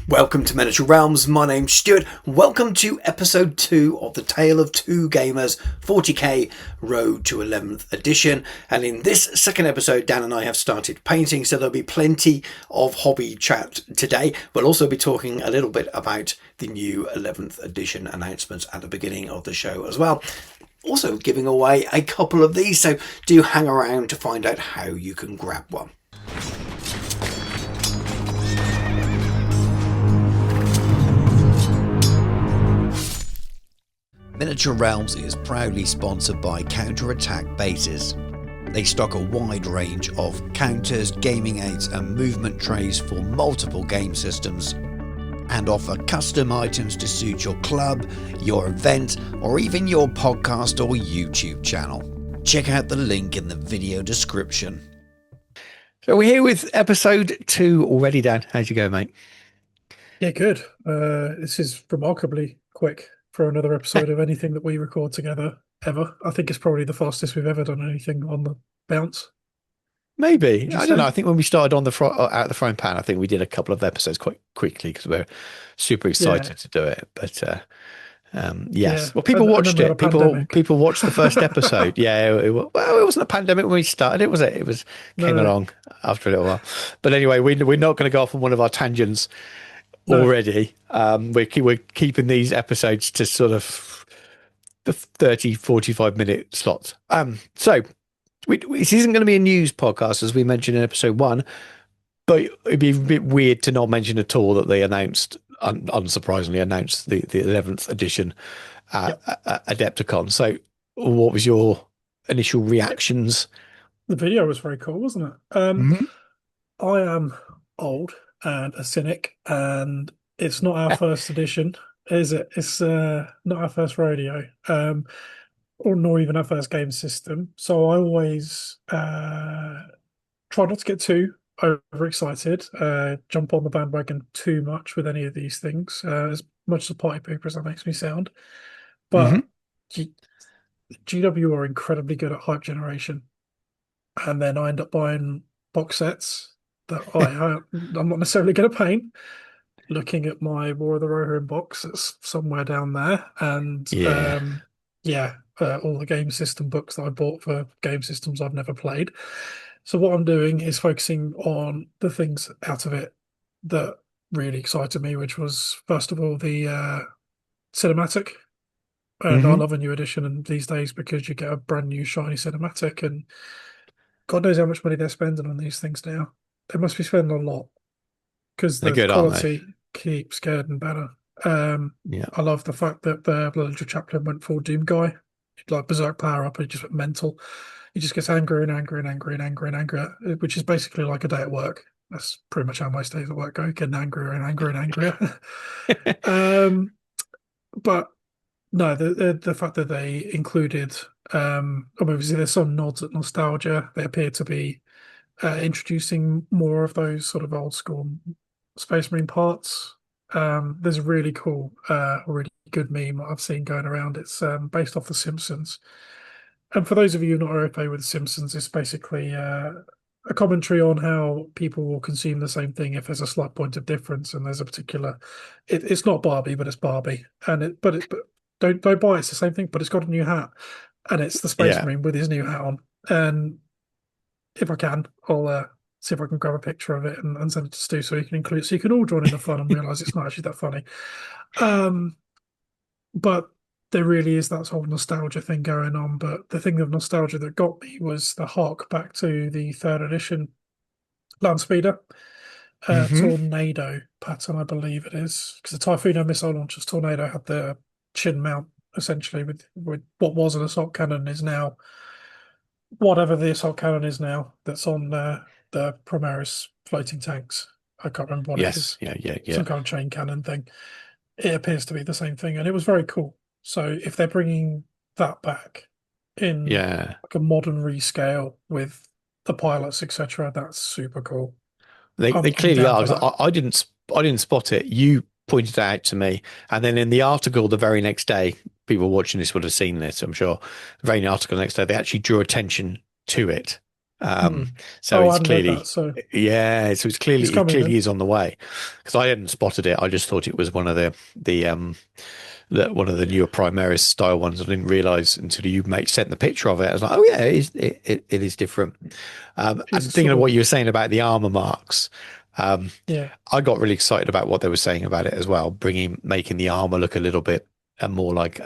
Welcome to Miniature Realms, my name's Stuart. Welcome to episode 2 of the Tale of Two Gamers 40k Road to 11th edition. And in this second episode, Dan and I have started painting, so there'll be plenty of hobby chat today. We'll also be talking a little bit about the new 11th edition announcements at the beginning of the show as well. Also giving away a couple of these, so do hang around to find out how you can grab one. Miniature Realms is proudly sponsored by Counter-Attack Bases. They stock a wide range of counters, gaming aids and movement trays for multiple game systems and offer custom items to suit your club, your event or even your podcast or YouTube channel. Check out the link in the video description. So we're here with episode 2 already, Dan. How'd you go, mate? Yeah, good. This is remarkably quick for another episode of anything that we record together ever. I think it's probably the fastest we've ever done anything on the bounce. Maybe. I don't know. I think when we started on the out the frying pan, I think we did a couple of episodes quite quickly because we're super excited to do it. But yes. Yeah. Well, people watched it. People watched the first episode. It wasn't a pandemic when we started it, was it? It was came along after a little while. But anyway, we're not going to go off on one of our tangents. No. Already. We're keeping these episodes to sort of the 30-45 minute slots. So this isn't going to be a news podcast, as we mentioned in episode 1, but it'd be a bit weird to not mention at all that they announced, unsurprisingly, the 11th edition Adepticon. So what was your initial reactions? The video was very cool, wasn't it? I am old and a cynic, and it's not our first edition, is it? It's not our first rodeo, or nor even our first game system. So I always try not to get too overexcited, jump on the bandwagon too much with any of these things, as much as a party pooper as that makes me sound. But GW are incredibly good at hype generation, and then I end up buying box sets that I'm not necessarily going to paint. Looking at my War of the Rohirrim box, it's somewhere down there, and all the game system books that I bought for game systems I've never played. So what I'm doing is focusing on the things out of it that really excited me, which was first of all the cinematic. And I love a new edition and these days because you get a brand new shiny cinematic, and God knows how much money they're spending on these things now. They must be spending a lot because the quality keeps getting better. I love the fact that the little chaplain went full Doom guy, like berserk power up, and he just went mental. He just gets angrier and angrier and angrier and angrier and angrier, which is basically like a day at work. That's pretty much how most days at work go, getting angrier and angrier and angrier. But no, the fact that they included, obviously there's some nods at nostalgia. They appear to be introducing more of those sort of old school Space Marine parts. There's a really cool, really good meme I've seen going around. It's based off The Simpsons. And for those of you not okay with The Simpsons, it's basically a commentary on how people will consume the same thing if there's a slight point of difference. And there's a particular, it's not Barbie, but it's Barbie. And but don't buy it. It's the same thing, but it's got a new hat, and it's the Space Marine with his new hat on. And if I can, I'll see if I can grab a picture of it and send it to Stu so you can include it, so you can all join in the fun and realise it's not actually that funny. But there really is that whole nostalgia thing going on. But the thing of nostalgia that got me was the hark back to the 3rd edition Landspeeder Tornado pattern, I believe it is, because the Typhoon missile launcher's Tornado had the chin mount essentially with what was an assault cannon is now whatever the assault cannon is now that's on the Primaris floating tanks. I can't remember what it is. Some kind of chain cannon thing. It appears to be the same thing, and it was very cool. So if they're bringing that back in like a modern rescale with the pilots, etc., that's super cool. They clearly are, because I didn't spot it. You pointed it out to me, and then in the article the very next day, people watching this would have seen this, I'm sure. The very article the next day, they actually drew attention to it. Um, Mm. so Oh, I it's hadn't read that, clearly, so yeah, so it's he's clearly, it coming clearly then. is on the way because I hadn't spotted it. I just thought it was one of one of the newer Primaris style ones. I didn't realize until you sent the picture of it. I was like, oh yeah, it is different. She's And a thinking sort of what you were of saying about the armor marks, um, yeah, I got really excited about what they were saying about it as well, making the armor look a little bit more like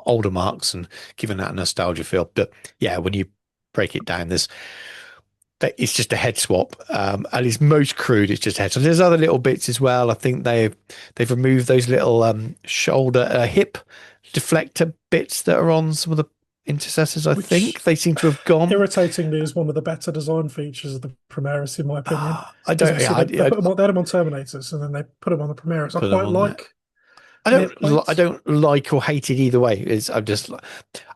older marks and giving that a nostalgia feel. But yeah, when you break it down, it's just a head swap, and it's most crude. It's just a head swap. There's other little bits as well. I think they've removed those little shoulder hip deflector bits that are on some of the intercessors. I think which they seem to have gone. irritatingly is one of the better design features of the Primaris, in my opinion. I Because don't. obviously Yeah, they put them on, they had them on Terminators, and then they put them on the Primaris. I put them quite on there. like mid I plates. don't like or hate it either way.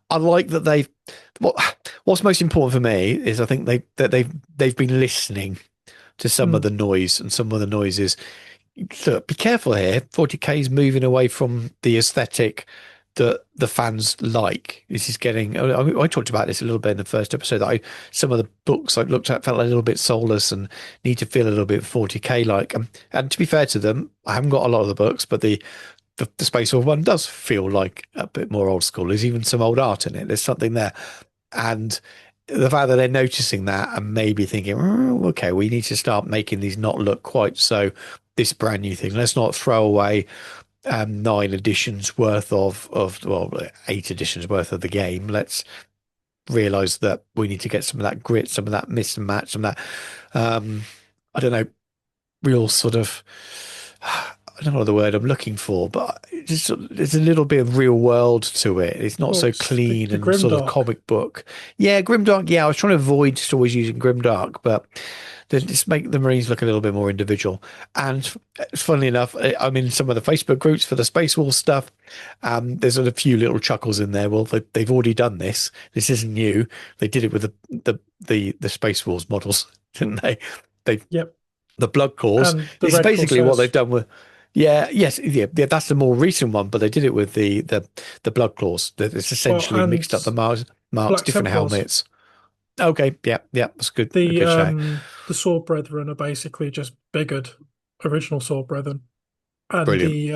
I like that what what's most important for me is I think they've been listening to some of Mm. the noise, and some of the noises. Look, be careful here. 40K is moving away from the aesthetic that the fans like. This is getting. I talked about this a little bit in the first episode. Some of the books I looked at felt a little bit soulless and need to feel a little bit 40K like. And to be fair to them, I haven't got a lot of the books, but the Space Wolf one does feel like a bit more old school. There's even some old art in it. There's something there, and the fact that they're noticing that and maybe thinking, oh, okay, we need to start making these not look quite so this brand new thing. Let's not throw away 9 editions worth of well, 8 editions worth of the game. Let's realize that we need to get some of that grit, some of that mix and match, some of that I don't know, real sort of I don't know the word I'm looking for, but there's a little bit of real world to it. It's not Well, so it's clean the and sort of Grimdark. comic book. Yeah, Grimdark. Yeah, I was trying to avoid just always using Grimdark, but then just make the Marines look a little bit more individual. And funnily enough, I'm in some of the Facebook groups for the Space Wars stuff. There's a few little chuckles in there. Well, they've already done this. This isn't new. They did it with the Space Wars models, didn't they? They Yep, the blood cause. and the This is Red basically what they've Corsairs. done with. Yeah, that's the more recent one, but they did it with the blood claws. It's Well, essentially and mixed up the marks, Black different Templars. helmets. Okay, yeah, that's good. A good show. The Sword Brethren are basically just biggered original Sword Brethren, and Brilliant. the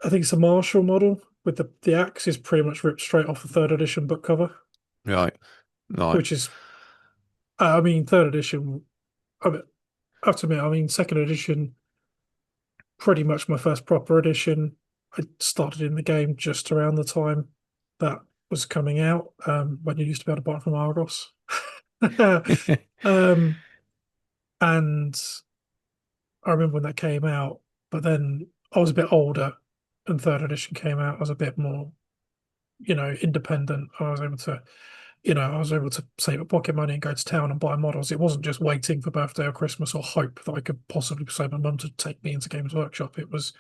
I think it's a Marshall model with the axe is pretty much ripped straight off the third edition book cover, Right, right. which is I mean third edition. I mean, I have to admit, I mean second edition, pretty much my first proper edition. I started in the game just around the time that was coming out, when you used to be able to buy it from Argos. um, and I remember when that came out, but then I was a bit older and third edition came out. I was a bit more, independent. I was able to save up pocket money and go to town and buy models. It wasn't just waiting for birthday or Christmas or hope that I could possibly persuade my mum to take me into Games Workshop. It was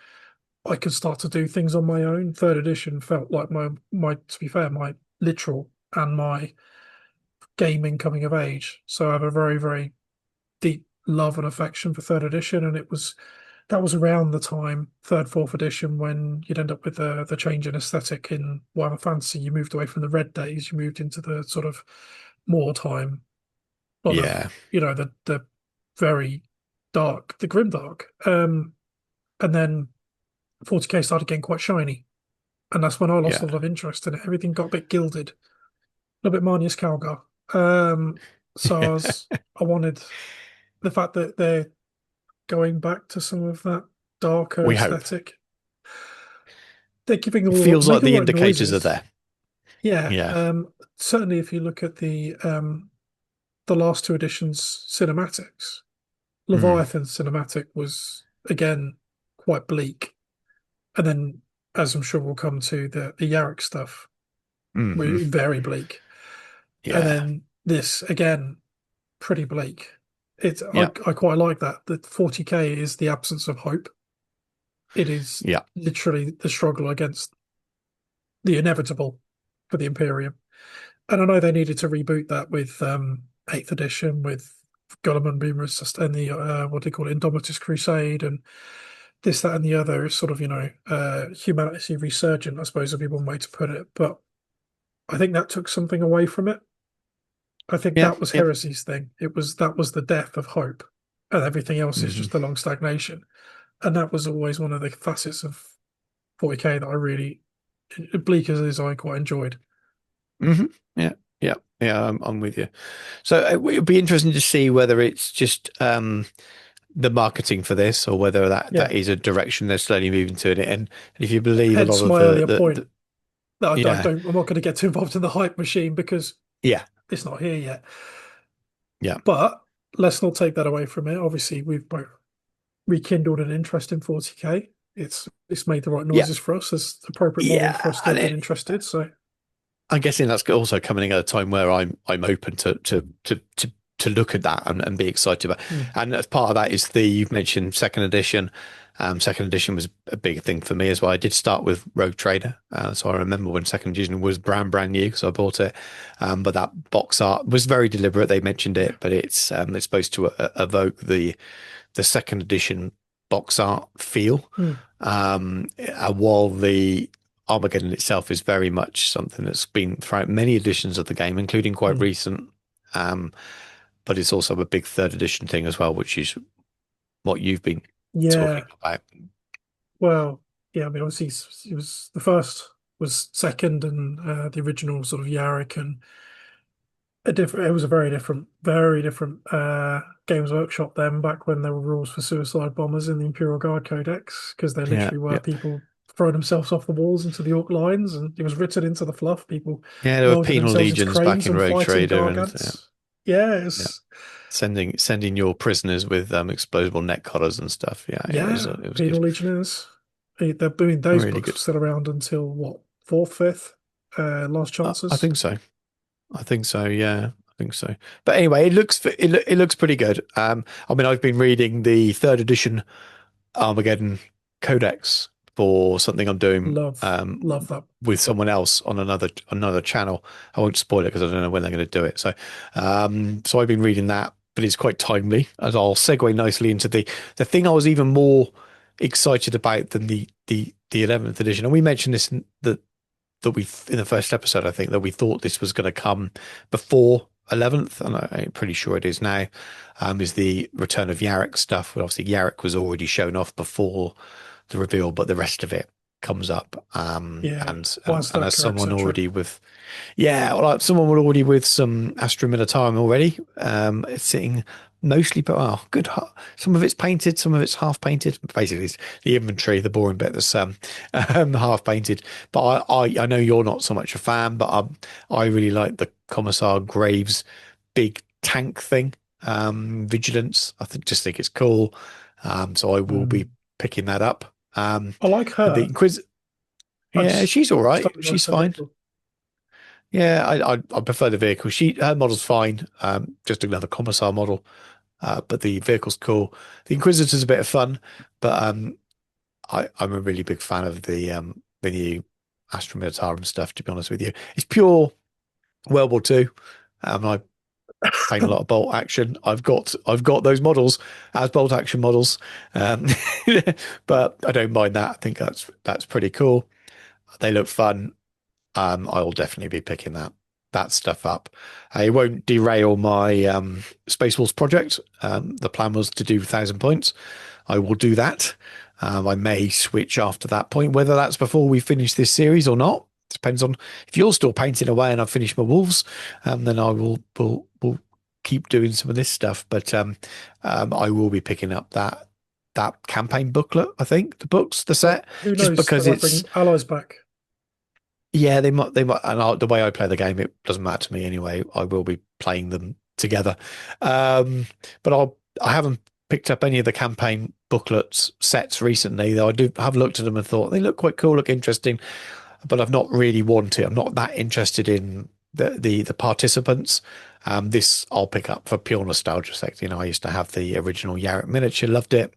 I could start to do things on my own. Third edition felt like my to be fair, my literal and my gaming coming of age. So I have a very, very deep love and affection for third edition, and that was around the time third, fourth edition when you'd end up with the change in aesthetic in Warhammer Fantasy. You moved away from the red days, you moved into the sort of more time, a lot of Yeah, the very dark, the grim dark, and then 40k started getting quite shiny, and that's when I lost a yeah. lot of interest in it. Everything got a bit gilded, a little bit Marnius Calgar. Um, so I wanted the fact that they're going back to some of that darker We hope. aesthetic. They're It feels like making the all the right indicators are noises. there. Yeah. Yeah. Certainly if you look at the last two editions cinematics, Mm, Leviathan cinematic was again quite bleak. And then as I'm sure we'll come to the Yarrick stuff, hmm. very bleak. And Yeah, then this again, pretty bleak. yeah, I quite like that. The 40k is the absence of hope. It is yeah, literally the struggle against the inevitable for the Imperium. And I know they needed to reboot that with eighth edition with Gulliman being and the what do they call it, Indomitus Crusade and this, that, and the other is sort of, humanity resurgent, I suppose would be one way to put it. But I think that took something away from it. I think Yeah, that was yeah. Heresy's thing. That was the death of hope, and everything else is Hmm. just a long stagnation. And that was always one of the facets of 40k that I really, bleak as it is, I quite enjoyed. Hmm. Yeah, yeah, yeah. I'm with you. So it would be interesting to see whether it's just the marketing for this, or whether that Yeah, is a direction they're slowly moving to. And if you believe a lot hence of my earlier point the that I yeah, don't, I'm not going to get too involved in the hype machine because yeah, it's not here yet. yeah, But let's not take that away from it. Obviously, we've both rekindled an interest in 40k. It's made the right yeah, noises for us. It's the appropriate moment for yeah. us to And get interested. So I'm guessing that's also coming at a time where I'm open to look at that and be excited about. mm, And as part of that is you've mentioned second edition. Second edition was a big thing for me as well. I did start with Rogue Trader, so I remember when second edition was brand new, so I bought it. But that box art was very deliberate. They mentioned yeah, it, but it's supposed to evoke the second edition box art feel. mm, While the Armageddon itself is very much something that's been throughout many editions of the game, including quite mm. recent. Um, but it's also a big third edition thing as well, which is what you've been talking Yeah. about. Well, yeah. I mean, obviously, it was the first was second, and the original sort of Yarrick and a different. It was a very different Games Workshop then, back when there were rules for suicide bombers in the Imperial Guard Codex, because there Yeah, literally were yeah, people throwing themselves off the walls into the Orc lines, and it was written into the fluff. People yeah. There were welding penal themselves into legions back cranes in and Rogue fighting Trader, and Gargants. Yeah, yeah, it's sending your prisoners with explodable neck collars and stuff. Yeah, yeah. yeah, It was penal good. legionnaires. They're doing those Really books were good. still around until what, fourth, fifth, Last I Chances. think so. I think so. Yeah, I think so. But anyway, it looks pretty good. I mean, I've been reading the third edition Armageddon Codex for something I'm doing Love that. with someone else on another channel. I won't spoil it because I don't know when they're going to do it. So I've been reading that, but it's quite timely, as I'll segue nicely into the thing I was even more excited about than the 11th edition. And we mentioned this that we in the first episode, I think, that we thought this was going to come before 11th, and I'm pretty sure it is now. Is the return of Yarrick stuff? Well, obviously Yarrick was already shown off before the reveal, but the rest of it comes up. Yeah, And as Wiselacker, someone etc. already with, yeah, well, like someone already with some Astra Militarum already, it's sitting mostly, but good. Some of it's painted, some of it's half painted. Basically, it's the inventory, the boring bit that's half painted. But I know you're not so much a fan, but I really like the Commissar Graves big tank thing, Vigilance. Just think it's cool. So I will be Mm. picking that up. I like The her. Inquis, I yeah, she's all just right. don't like She's her fine. vehicle. Yeah, I prefer the vehicle. Her model's fine. Just another commissar model. But the vehicle's cool. The Inquisitor's a bit of fun, but I'm a really big fan of the new Astra Militarum stuff. To be honest with you, it's pure World War Two. I paint a lot of bolt action. I've got those models as bolt action models, um, but I don't mind that. I think that's pretty cool. They look fun. I'll definitely be picking that stuff up. It won't derail my Space Wars project. The plan was to do 1,000 points. I will do that. I may switch after that point, whether that's before we finish this series or not. Depends on if you're still painting away and I've finished my wolves, then I will keep doing some of this stuff. But I will be picking up that campaign booklet. I think the But set, who just knows? They because might it's. bring allies back. Yeah, they might, and the way I play the game, it doesn't matter to me anyway. I will be playing them together, but I haven't picked up any of the campaign booklets sets recently. Though I do have looked at them and thought they look quite cool, look interesting, but I've not really wanted. I'm not that interested in the participants. This I'll pick up for pure nostalgia sake. You know, I used to have the original Yarrick miniature, loved it,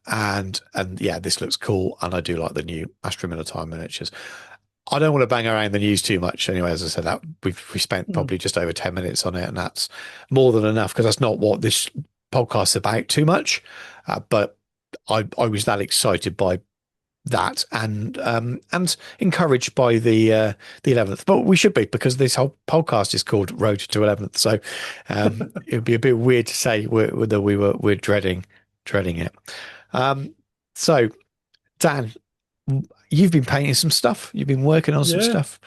and yeah, this looks cool, and I do like the new Astra Minotaur miniatures. I don't want to bang around the news too much. Anyway, as I said, that we spent Mm. probably just over 10 minutes on it, and that's more than enough because that's not what this podcast's about too much. But I was that excited by that and encouraged by the 11th. But we should be, because this whole podcast is called Road to 11th. So it would be a bit weird to say whether we're dreading it. So Dan, you've been painting some stuff. You've been working on some Yeah. stuff.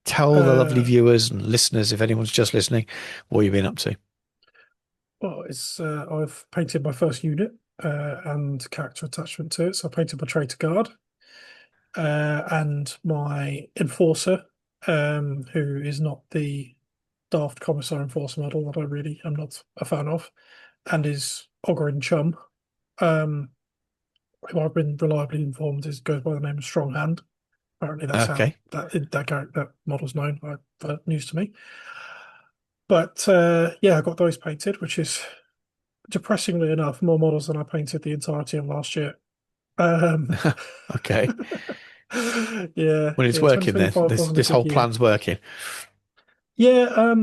Tell the lovely Uh, viewers and listeners, if anyone's just listening, what you've been up to. well, it's I've painted my first unit and character attachment to it. So I painted my traitor guard and my enforcer, who is not the Daft Commissar Enforcer model that I really am not a fan of, and his Ogre Chum, um, who I've been reliably informed is goes by the name of Strong Hand. Apparently, that's how Okay. that model's known. News to me. But yeah, I got those painted, which is depressingly enough more models than I painted the entirety of last year. Um, Okay. yeah, Well, it's yeah, working then. 2025 This wasn't a this good whole year. plan's working. Yeah,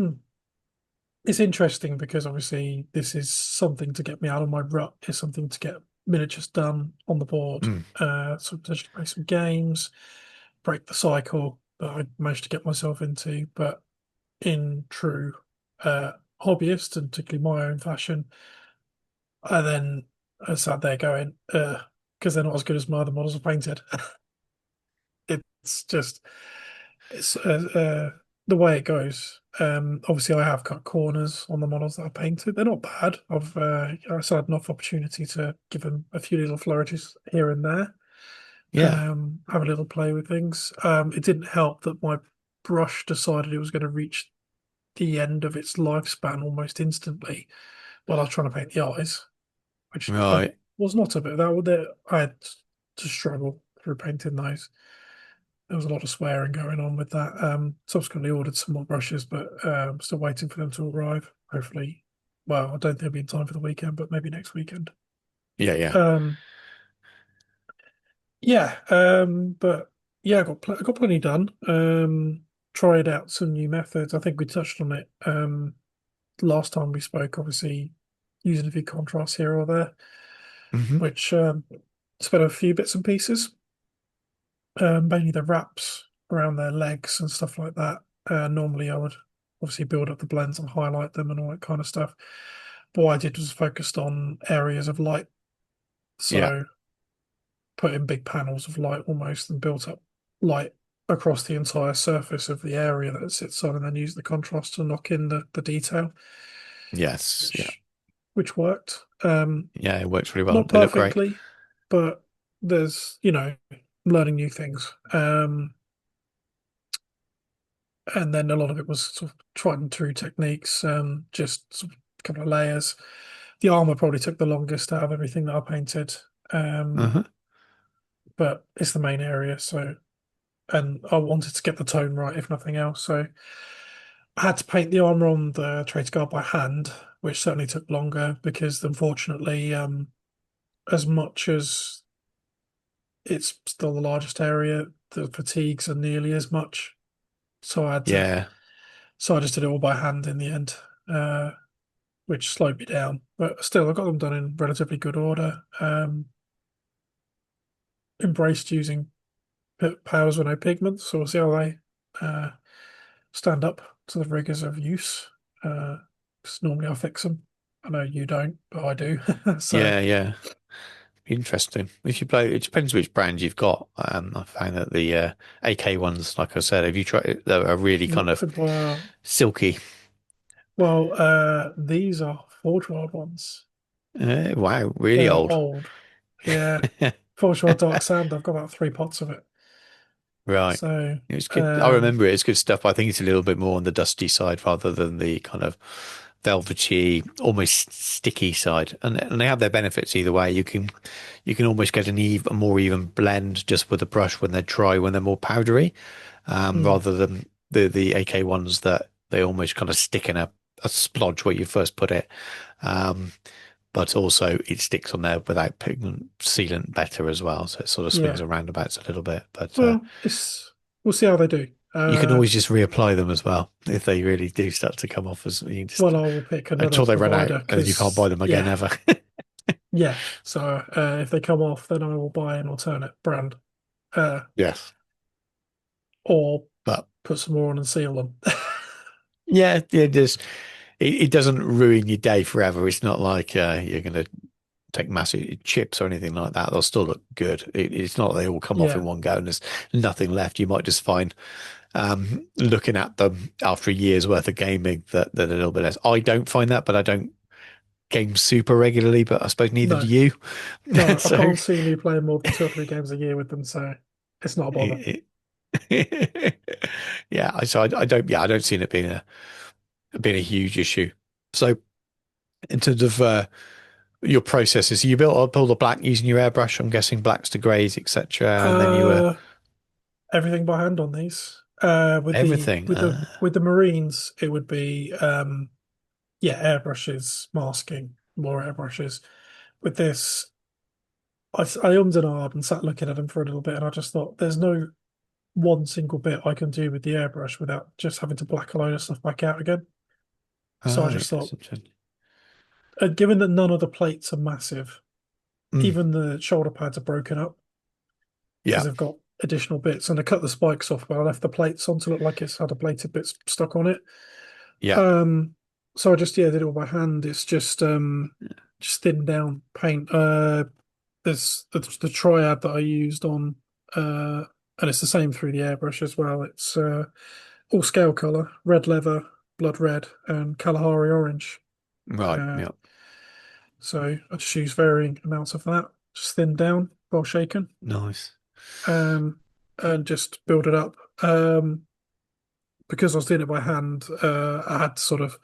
it's interesting because obviously this is something to get me out of my rut. It's something to get miniatures done on the board. Mm. So potentially play some games, break the cycle that I managed to get myself into. But in true hobbyist and particularly my own fashion, I sat there going, because they're not as good as my other models I've painted. It's just it's the way it goes. Obviously, I have cut corners on the models that I painted. They're not bad. I still had enough opportunity to give them a few little flourishes here and there. Yeah. Have a little play with things. It didn't help that my brush decided it was going to reach the end of its lifespan almost instantly while I was trying to paint the eyes, which I Right. was not a bit. That I had to struggle through painting those. There was a lot of swearing going on with that. Subsequently ordered some more brushes, but still waiting for them to arrive. Hopefully, well, I don't think it'll be in time for the weekend, but maybe next weekend. Yeah. Yeah. Um, yeah, but yeah, I got plenty done. Tried out some new methods. I think we touched on it last time we spoke. Obviously, using a few contrasts here or there, Hmm. which spent a few bits and pieces. Mainly the wraps around their legs and stuff like that. Normally, I would obviously build up the blends and highlight them and all that kind of stuff. But what I did was focused on areas of light. Yeah. So put in big panels of light almost and built up light across the entire surface of the area that it sits on, and then use the contrast to knock in the detail, Yes. Yeah. which worked. Yeah. It works really well. Not They look great. perfectly, but there's, learning new things. And then a lot of it was sort of tried and true techniques, just sort of a couple of layers. The armor probably took the longest out of everything that I painted, um, Uh-huh. but it's the main area. So, and I wanted to get the tone right, if nothing else. So, I had to paint the armor on the traitor guard by hand, which certainly took longer because, unfortunately, as much as it's still the largest area, the fatigues are nearly as much. So Yeah. so I just did it all by hand in the end. Which slowed me down. But still, I got them done in relatively good order. Embraced using powers with no pigments, so we'll see how they uh, stand up to the rigors of use. Because normally I fix them. I know you don't, but I do. So Yeah. Yeah. Interesting. If you play, it depends which brand you've got. I found that the AK ones, like I said, if you try, they are really kind of well, silky. these are Forge World ones. Wow, really They're old. old. Yeah, Forge World Dark Sand. I've got about 3 pots of it. Right. So It's good. I um, remember it. It's good stuff. But I think it's a little bit more on the dusty side rather than the kind of velvety, almost sticky side. And they have their benefits either way. You can almost get a more even blend just with the brush when they're dry, when they're more powdery, hmm, rather than the AK ones that they almost kind of stick in a splodge where you first put it. Um, but also it sticks on there without pigment sealant better as well. So it sort of swings yeah. and roundabouts a little bit. But Well, we'll see how they do. you can always just reapply them as well if they really do start to come off as you just Well, I will pick another until they run out provider and then you can't buy because, them again yeah, ever. Yeah. So if they come off, then I will buy an alternate brand, uh, Yes, or but put some more on and seal them. yeah, it doesn't ruin your day forever. It's not like you're going to take massive chips or anything like that. They'll still look good. It's not they all come off in Yeah. one go and there's nothing left. You might just find looking at them after a year's worth of gaming that a little bit less. I don't find that, but I don't game super regularly. But I suppose neither do No. you. No, I So can't see me playing more than 2 or 3 games a year with them, so it's not a bother. yeah, I don't yeah I don't see it being a huge issue. So in terms of your processes, you built up all the black using your airbrush. I'm guessing blacks to greys, etc. And then you were Uh, Everything by hand on these. With the everything. with the Marines, it would be yeah, airbrushes, masking, more airbrushes. With this, I ummed and ahed and sat looking at them for a little bit, and I just thought, there's no one single bit I can do with the airbrush without just having to black a load of stuff back out again. So I just Yes, thought, given that none of the plates are massive, mm, even the shoulder pads are broken up because yeah, they've got additional bits, and I cut the spikes off, but I left the plates on to look like it's had a plated bit stuck on it. yeah. Um, so I just did it all by hand. It's just thinned down paint. There's the triad that I used on, and it's the same through the airbrush as well. It's all scale color, red leather, blood red, and Kalahari orange. Right, Uh, yeah. so I just use varying amounts of that, just thinned down while shaken, Nice. um, and just build it up. Because I was doing it by hand, I had to sort of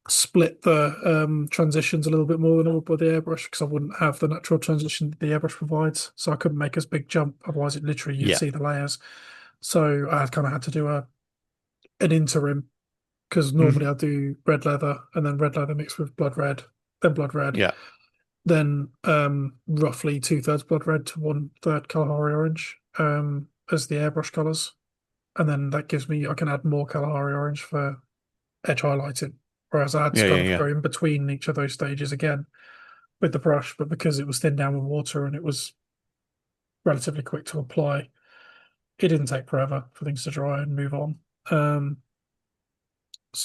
split the transitions a little bit more than I would by the airbrush because I wouldn't have the natural transition that the airbrush provides. So I couldn't make as big jump. Otherwise, it literally you'd Yeah. see the layers. So I kind of had to do a an interim because normally Hmm. I do red leather and then red leather mixed with blood red, Yeah. then roughly 2/3 blood red to 1/3 Kalahari orange as the airbrush colors. And then that gives me I can add more Kalahari orange for edge highlighting. Whereas I had to Yeah, kind yeah, of yeah. go in between each of those stages again with the brush, but because it was thinned down with water and it was relatively quick to apply, it didn't take forever for things to dry and move on. Um,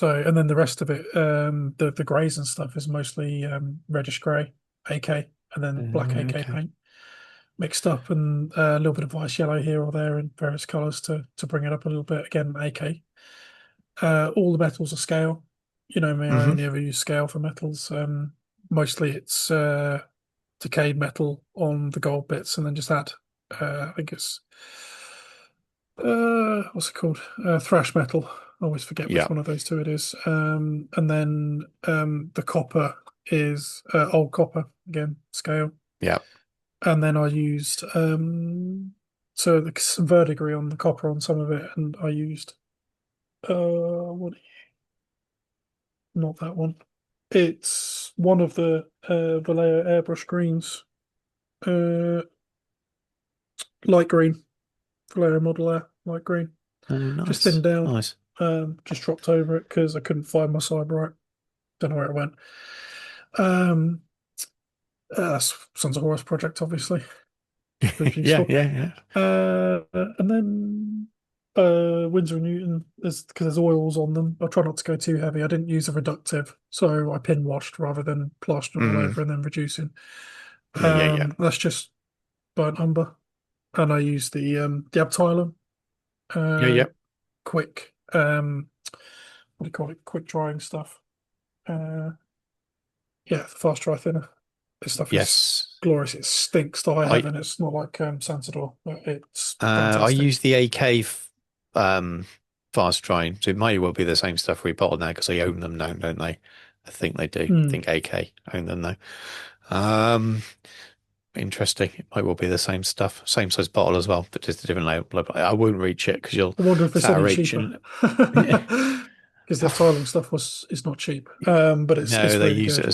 and then the rest of it, the greys and stuff is mostly reddish grey, AK, and then black AK Okay. paint mixed up, and a little bit of ice yellow here or there in various colours to bring it up a little bit. Again, AK. All the metals are scale. You know me, I Hmm. only ever use scale for metals. Mostly it's decayed metal on the gold bits, and then just add, I think it's what's it called? Thrash metal. I always forget which Yeah. one of those two it is. And then the copper is old copper again, scale. Yeah. And then I used some verdigris on the copper on some of it, and I used what not that one. It's one of the Vallejo airbrush greens, uh, light green, Vallejo Model Air, light green. Oh, Just nice. thinned down, Nice. just dropped over it because I couldn't find my side right. Don't know where it went. Um, Sons of Horus project, obviously, proved Yeah, useful. yeah, yeah. And then Windsor and Newton, because there's oils on them. I try not to go too heavy. I didn't use a reductive, so I pin washed rather than plastering all Mm. over and then reducing. Yeah, yeah, yeah. That's just burnt umber, and I use the Abteilung Yeah, uh, yeah. quick what do you call it? Quick drying stuff. Uh, yeah, the fast dry thinner. This stuff is Yes. glorious. It stinks to high I heaven. It's not like Santador, but it's I fantastic. use the AK um fast drying, so it might well be the same stuff we bought now because they own them now, don't they? I think they do. I Hmm. think AK own them now. Um, Interesting. It might well be the same stuff, same size bottle as well, but just a different label. I won't reach it because you'll I wonder if it's it's out of any reach. cheaper. And yeah. Because the Abteilung stuff was is not cheap. But No, it's really good.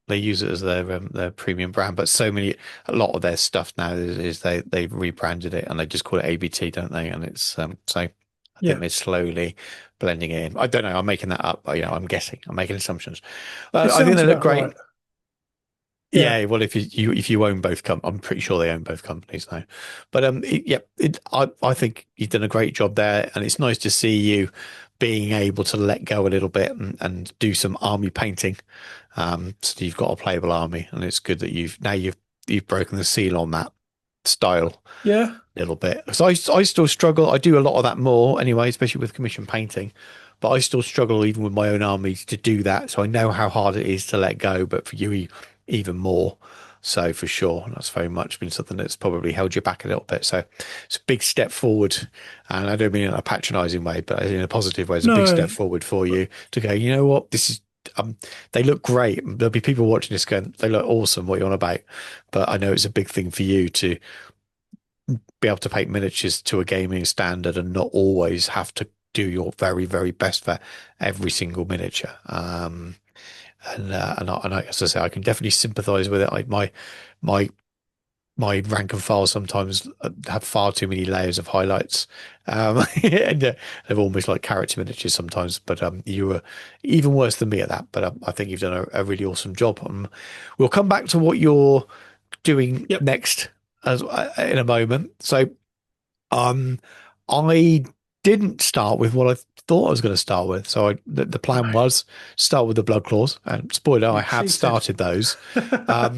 they use it as their premium brand. But a lot of their stuff now is they've rebranded it and they just call it ABT, don't they? And it's so I think Yeah. they're slowly blending it in. I don't know. I'm making that up. I'm guessing. I'm making assumptions. It I think sounds they look about right. great. Yeah. Yeah, well, if you own both I'm pretty sure they own both companies now. But I think you've done a great job there, and it's nice to see you being able to let go a little bit and do some army painting. So you've got a playable army, and it's good that you've broken the seal on that style Yeah. a little bit. So I still struggle. I do a lot of that more anyway, especially with commission painting. But I still struggle even with my own armies to do that. So I know how hard it is to let go, but for you even more. So for sure, that's very much been something that's probably held you back a little bit. So it's a big step forward, and I don't mean in a patronising way, but in a positive way. It's a big No. step forward for you to go. You know what? This is they look great. There'll be people watching this going, they look awesome. What you're on about? But I know it's a big thing for you to be able to paint miniatures to a gaming standard and not always have to do your very, very best for every single miniature. As I say, I can definitely sympathise with it. My my rank and file sometimes have far too many layers of highlights, and they're almost like character miniatures sometimes. But you were even worse than me at that. But I think you've done a really awesome job. We'll come back to what you're doing Yep. next as in a moment. So um, I didn't start with what I thought I was going to start with. So the plan No. was start with the blood claws, and spoiler, I You have cheated. started those. I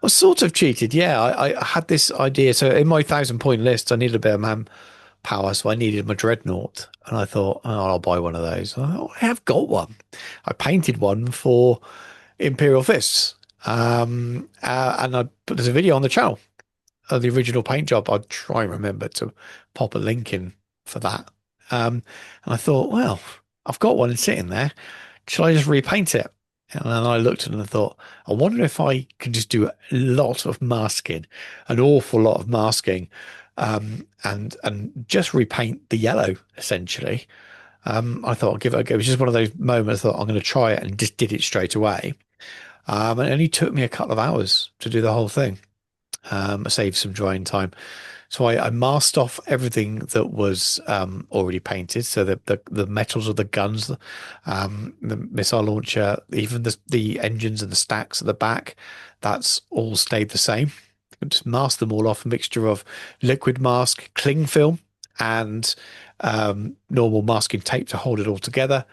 was sort of cheated. Yeah, I had this idea. So in my 1,000 point list, I needed a bit of manpower, so I needed my dreadnought, and I thought, oh, I'll buy one of those. I have got one. I painted one for Imperial Fists, and there's a video on the channel the original paint job. I'd try and remember to pop a link in for that. And I thought, well, I've got one sitting there. Shall I just repaint it? And then I looked at it and I thought, I wonder if I can just do a lot of masking, an awful lot of masking, and just repaint the yellow essentially. I thought I'll give it a go. It was just one of those moments. I thought I'm going to try it and just did it straight away. And it only took me a couple of hours to do the whole thing. Save some drying time. So I masked off everything that was already painted. So the metals of the guns, the missile launcher, even the engines and the stacks at the back, that's all stayed the same. Just mask them all off. A mixture of liquid mask, cling film, and normal masking tape to hold it all together.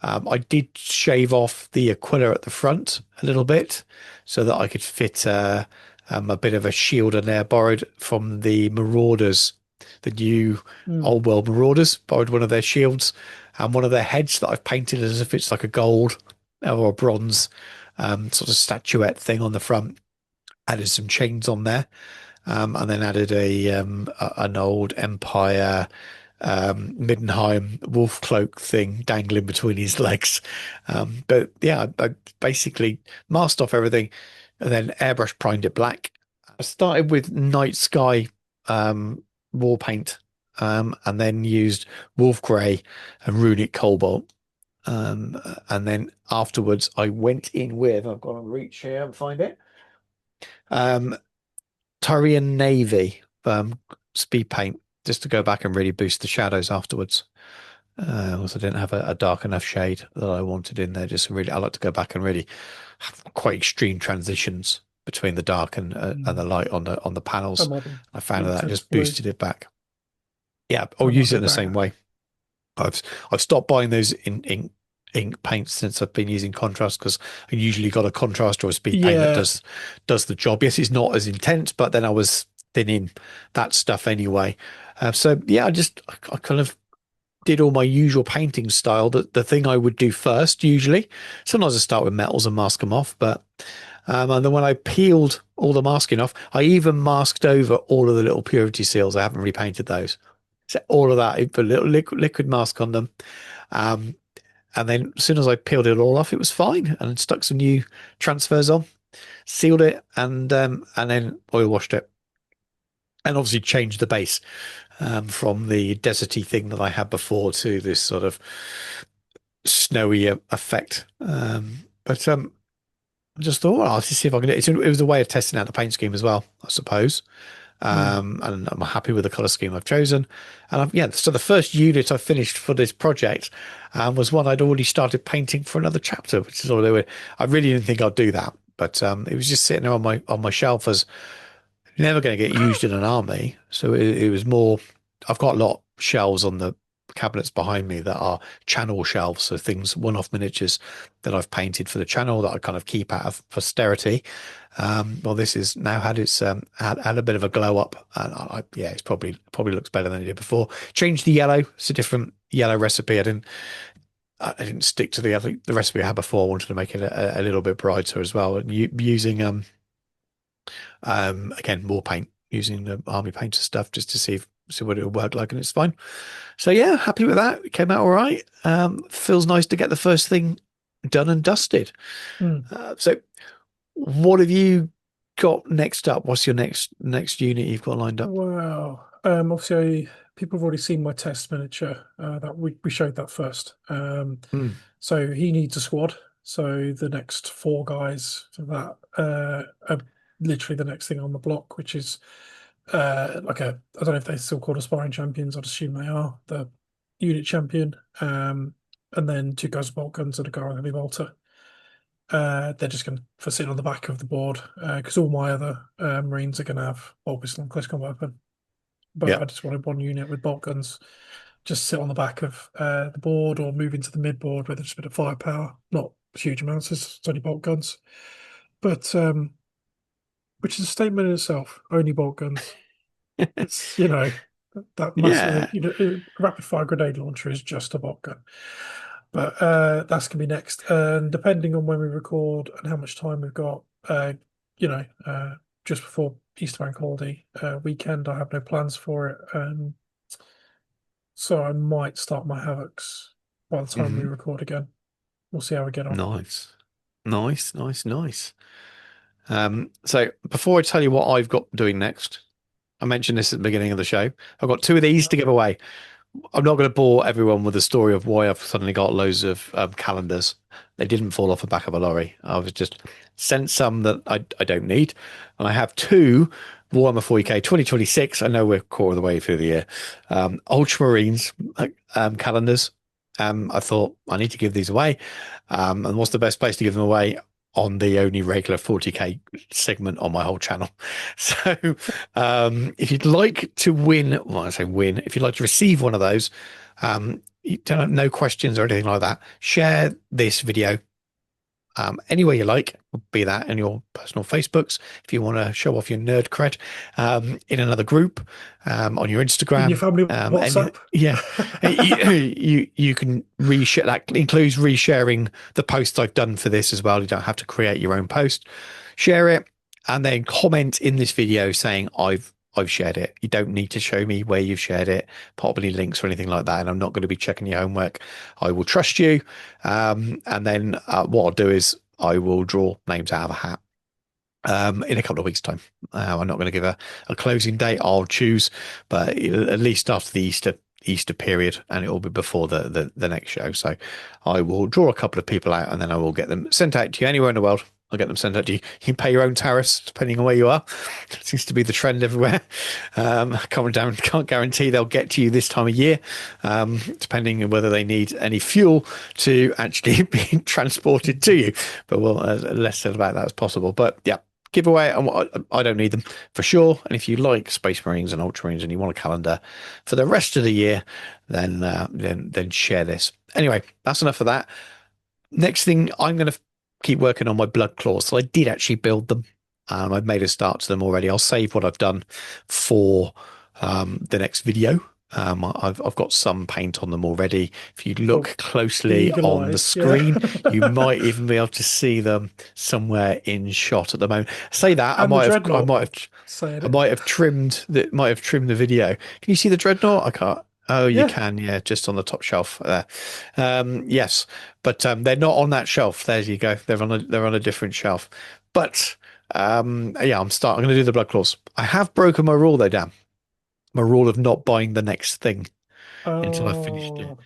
I did shave off the Aquila at the front a little bit so that I could fit a bit of a shield in there, borrowed from the Marauders, the new Mm. Old World Marauders, borrowed one of their shields and one of their heads that I've painted as if it's like a gold or a bronze sort of statuette thing on the front. Added some chains on there, and then added an old Empire Middenheim wolf cloak thing dangling between his legs. But yeah, I basically masked off everything and then airbrush primed it black. I started with night sky war paint, and then used wolf grey and runic cobalt. And then afterwards, I went in with, I've got to reach here and find it. Um, Turian Navy speed paint, just to go back and really boost the shadows afterwards. Also didn't have a dark enough shade that I wanted in there. Just really, I like to go back and really have quite extreme transitions between the dark and the light on the That panels. might be I found that intense just blue. boosted it back. Yeah, I'll That might use it be in the same better. way. I've I've stopped buying those in ink paints since I've been using contrast because I usually got a contrast or a speed paint that Yeah. does the job. Yes, it's not as intense, but then I was thinning that stuff anyway. So yeah, I kind of did all my usual painting style. The thing I would do first usually. Sometimes I start with metals and mask them off, but and then when I peeled all the masking off, I even masked over all of the little purity seals. I haven't repainted those. So all of that, I put a little liquid mask on them. Um, and then as soon as I peeled it all off, it was fine and stuck some new transfers on, sealed it, and then oil washed it. And obviously changed the base from the deserty thing that I had before to this sort of snowy effect. But I just thought, well, I'll just see if I can do it. It was a way of testing out the paint scheme as well, I suppose. Mm. And I'm happy with the color scheme I've chosen. And yeah, so the first unit I finished for this project was one I'd already started painting for another chapter, which is all they were. I really didn't think I'd do that, but it was just sitting there on my shelf as never going to get used in an army. So it was more. I've got a lot of shelves on the cabinets behind me that are channel shelves, so things one-off miniatures that I've painted for the channel that I kind of keep out of posterity. Well, this is now had its had a bit of a glow up, and yeah, it's probably looks better than it did before. Changed the yellow; it's a different yellow recipe. I didn't stick to the recipe I had before. I wanted to make it a little bit brighter as well, and using again more paint, using the army painter stuff just to see what it would work like, and it's fine. So yeah, happy with that. It came out all right. Feels nice to get the first thing done and dusted. So what have you got next up? What's your next unit you've got lined up? Well, obviously, people have already seen my test miniature. That we showed that first. So he needs a squad. So the next four guys for that are literally the next thing on the block, which is like I don't know if they're still called aspiring champions. I'd assume they are the unit champion. And then two guys with bolt guns and a guy on heavy bolter. They're just going to sit on the back of the board because all my other Marines are going to have bolt pistol and close combat weapon. But I just wanted one unit with bolt guns, just sit on the back of the board or move into the mid board with just a bit of firepower. Not huge amounts, it's only bolt guns, but which is a statement in itself. Only bolt guns. It's that massive. Yeah. A rapid fire grenade launcher is just a bolt gun. But that's gonna be next, and depending on when we record and how much time we've got, just before Easter bank holiday weekend, I have no plans for it. So I might start my Havocs by the time we record again. We'll see how we get on. Nice. So before I tell you what I've got doing next, I mentioned this at the beginning of the show. I've got two of these to give away. I'm not going to bore everyone with the story of why I've suddenly got loads of calendars. They didn't fall off the back of a lorry. I was just sent some that I don't need. And I have two Warhammer 40K 2026. I know we're quarter of the way through the year. Ultramarines calendars. I thought I need to give these away. And what's the best place to give them away? On the only regular 40K segment on my whole channel. So if you'd like to win, well, I say win, if you'd like to receive one of those, you don't have no questions or anything like that, share this video anywhere you like, be that in your personal Facebooks, if you want to show off your nerd cred, in another group, on your Instagram, in your family WhatsApp. You can reshare. That includes resharing the post I've done for this as well. You don't have to create your own post. Share it and then comment in this video saying I've shared it. You don't need to show me where you've shared it, pop any links or anything like that. And I'm not going to be checking your homework. I will trust you. And then what I'll do is I will draw names out of a hat in a couple of weeks' time. I'm not going to give a closing date. I'll choose, but at least after the Easter period, and it will be before the next show. So I will draw a couple of people out and then I will get them sent out to you anywhere in the world. I'll get them sent out to you. You can pay your own tariffs depending on where you are. It seems to be the trend everywhere. Can't guarantee they'll get to you this time of year, depending on whether they need any fuel to actually be transported to you. But we'll less said about that as possible. But yeah, giveaway. I don't need them for sure. And if you like Space Marines and Ultramarines and you want a calendar for the rest of the year, then share this. Anyway, that's enough of that. Next thing, I'm going to keep working on my blood claws. So I did actually build them. I've made a start to them already. I'll save what I've done for the next video. I've got some paint on them already. If you look closely on the screen, you might even be able to see them somewhere in shot at the moment. Say that and I might have trimmed the video. Can you see the dreadnought? I can't. Oh, you can, yeah, just on the top shelf there. Yes, but they're not on that shelf. There you go. They're on a different shelf. But I'm going to do the blood claws. I have broken my rule though, Dan. My rule of not buying the next thing until I've finished it.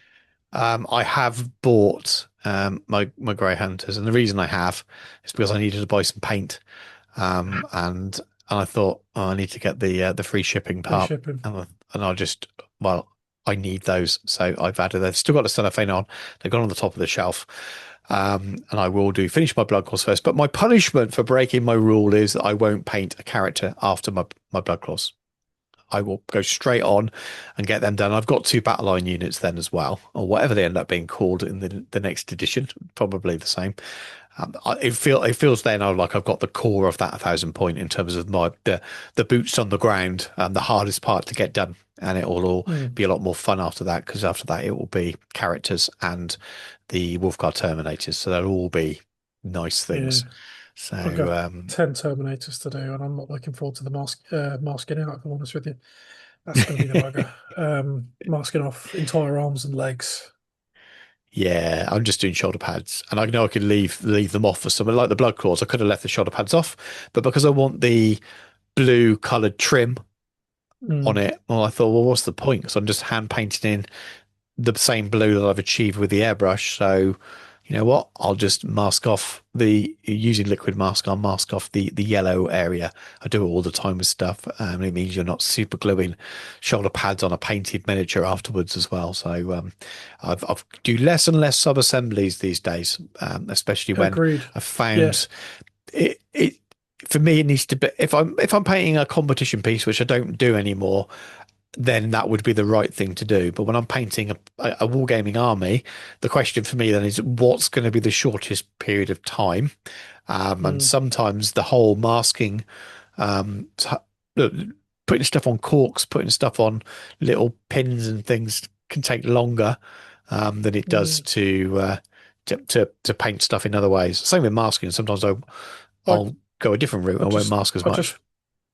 I have bought my Grey Hunters, and the reason I have is because I needed to buy some paint, and I thought, I need to get the free shipping part, and I need those, so I've added. They've still got the cellophane on. They've gone on the top of the shelf. And I will finish my blood claws first. But my punishment for breaking my rule is that I won't paint a character after my blood claws. I will go straight on and get them done. I've got 2 battle line units then as well, or whatever they end up being called in the next edition, probably the same. It feels then like I've got the core of that 1,000 point in terms of the boots on the ground, the hardest part to get done, and it will all Mm. be a lot more fun after that, because after that it will be characters and the Wolfguard Terminators, so they'll all be nice Yeah, things. So I've got 10 Terminators to do, and I'm not looking forward to the masking out, if I'm honest with you. That's going to be the bugger. Masking off entire arms and legs. yeah, I'm just doing shoulder pads, and I know I could leave them off for something like the blood claws. I could have left the shoulder pads off, but because I want the blue coloured trim on Mm. it, well, I thought, well, what's the point? Because I'm just hand painting in the same blue that I've achieved with the airbrush. So, you know what? I'll just mask off using liquid mask. I'll mask off the yellow area. I do it all the time with stuff. It means you're not super gluing shoulder pads on a painted miniature afterwards as well. So, I've do less and less sub assemblies these days, especially when Agreed. I've Yeah. found it. For me, it needs to be if I'm painting a competition piece, which I don't do anymore, then that would be the right thing to do. But when I'm painting a wargaming army, the question for me then is what's going to be the shortest period of time? And Mm. sometimes the whole masking, look, putting stuff on corks, putting stuff on little pins and things can take longer than it does Mm. to paint stuff in other ways. Same with masking. Sometimes I I'll go a different route. I I won't just mask as I much. just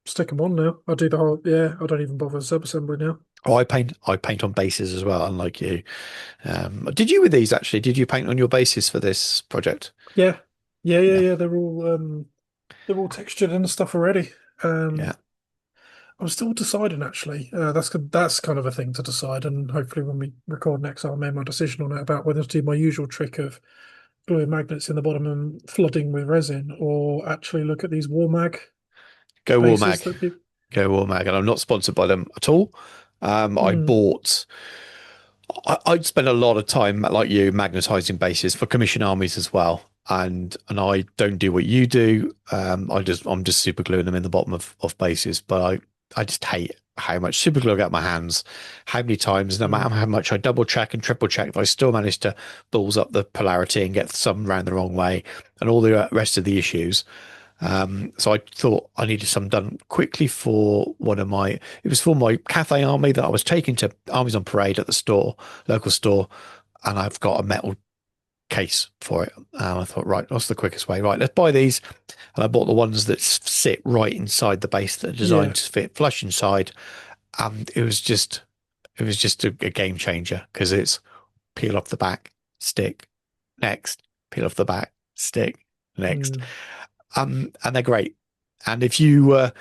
stick them on now. I do the whole, yeah. I don't even bother sub-assembly now. Oh, I paint on bases as well, unlike you. Did you with these actually? Did you paint on your bases for this project? Yeah, yeah, yeah, Yeah, yeah. They're all textured and stuff already. yeah. I'm still deciding actually. That's kind of a thing to decide, and hopefully when we record next, I'll make my decision on it about whether to do my usual trick of gluing magnets in the bottom and flooding with resin, or actually look at these wall mag Go War bases Mag, that people. Go War Mag, and I'm not sponsored by them at all. I Mm, bought. I'd spent a lot of time, like you, magnetizing bases for commission armies as well, and I don't do what you do. I'm just super gluing them in the bottom of bases, but I just hate how much super glue I get my hands. How many times, no matter mm, how much I double check and triple check, if I still manage to balls up the polarity and get some round the wrong way, and all the rest of the issues. So I thought I needed some done quickly for it was for my Cathay army that I was taking to Armies on Parade at the store, local store, and I've got a metal case for it. I thought, right, what's the quickest way? Right, let's buy these. And I bought the ones that sit right inside the base that are designed yeah. to fit flush inside. And it was just a game changer because it's peel off the back, stick, next, peel off the back, stick, next. Mm, And they're great. And if you, or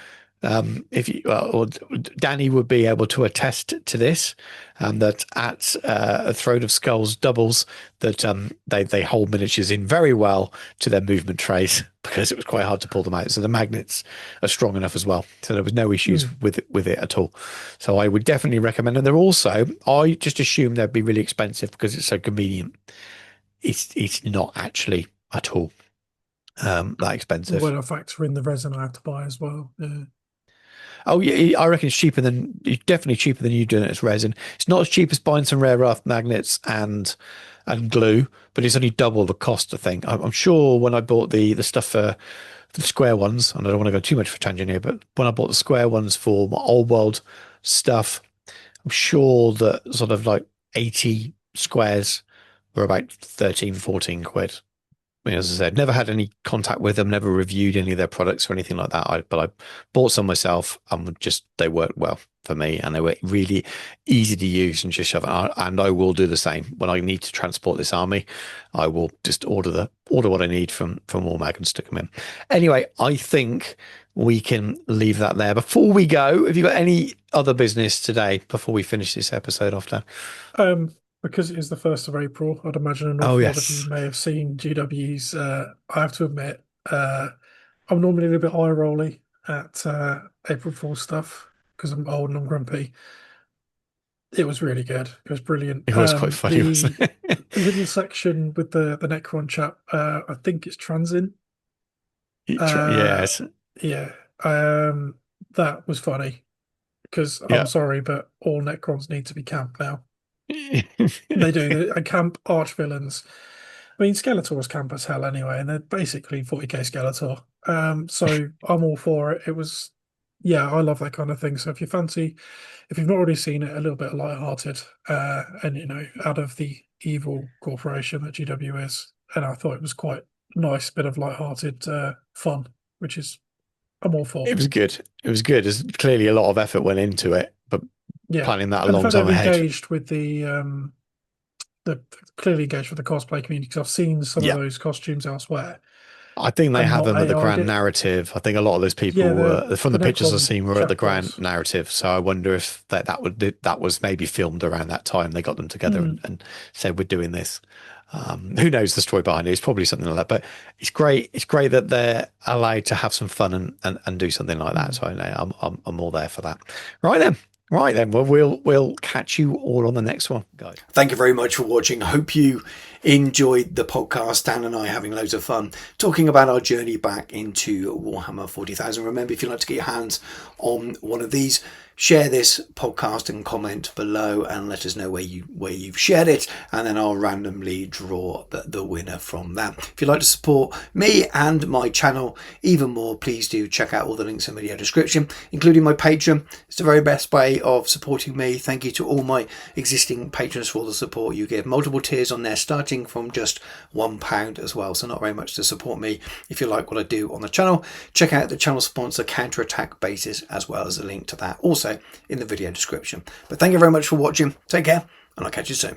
Danny would be able to attest to this, that at a Throne of Skulls doubles, that they hold miniatures in very well to their movement trays because it was quite hard to pull them out. So the magnets are strong enough as well. So there was no issues mm. with it at all. So I would definitely recommend. And they're also, I just assumed they'd be really expensive because it's so convenient. It's not actually at all that expensive. When I factor in the resin I have to buy as well. Yeah. Oh yeah, I reckon it's definitely cheaper than you doing it as resin. It's not as cheap as buying some rare earth magnets and glue, but it's only double the cost, I think. I'm sure when I bought the stuff for the square ones, and I don't want to go too much for tangent here, but when I bought the square ones for my old world stuff, I'm sure that sort of like 80 squares were about 13, 14 quid. I mean, as I said, never had any contact with them, never reviewed any of their products or anything like that. But I bought some myself, and just they worked well for me, and they were really easy to use and just shove it. And I will do the same when I need to transport this army. I will just order what I need from Walmart and stick them in. Anyway, I think we can leave that there. Before we go, have you got any other business today before we finish this episode off, Dan? Because it is the 1st of April, I'd imagine an Oh awful lot of you yes. may have seen GW's. I have to admit, I'm normally a little bit eye rolly at April Fool's stuff because I'm old and I'm grumpy. It was really good. It was brilliant. It was quite funny, wasn't it? The little section with the Necron chap, I think it's Transin. Yes. Yeah, that was funny because I'm Yeah. sorry, but all Necrons need to be camp now. They do. They're camp arch villains. I mean, Skeletor was camp as hell anyway, and they're basically 40k Skeletor. So I'm all for it. It was, yeah, I love that kind of thing. So if you fancy, if you've not already seen it, a little bit light-hearted, and out of the evil corporation that GW is, and I thought it was quite nice bit of light-hearted fun, which is I'm all for. It was good. It was good. There's clearly a lot of effort went into it, but Yeah, planning that a and the long fact time they've ahead. engaged with the clearly engaged with the cosplay community because I've seen some of those costumes elsewhere. I think they And have not them at the AI'd Grand it. Narrative. I think a lot of those people Yeah, were, from the pictures I've Necron seen, were at the chap Grand was. Narrative. So I wonder if that was maybe filmed around that time. They got them together and said, "We're doing this." Who knows the story behind it? It's probably something like that. But it's great. It's great that they're allowed to have some fun and do something like that. So I'm all there for that. Right then. Right then, well, we'll catch you all on the next one, guys. Thank you very much for watching. I hope you enjoyed the podcast. Dan and I having loads of fun talking about our journey back into Warhammer 40,000. Remember, if you'd like to get your hands on one of these, share this podcast and comment below and let us know where you've shared it, and then I'll randomly draw the winner from that. If you'd like to support me and my channel even more, please do check out all the links in the video description, including my Patreon. It's the very best way of supporting me. Thank you to all my existing patrons for all the support you give. Multiple tiers on there starting from just £1 as well, so not very much to support me. If you like what I do on the channel, check out the channel sponsor Counterattack Bases, as well as a link to that also in the video description. But thank you very much for watching. Take care, and I'll catch you soon.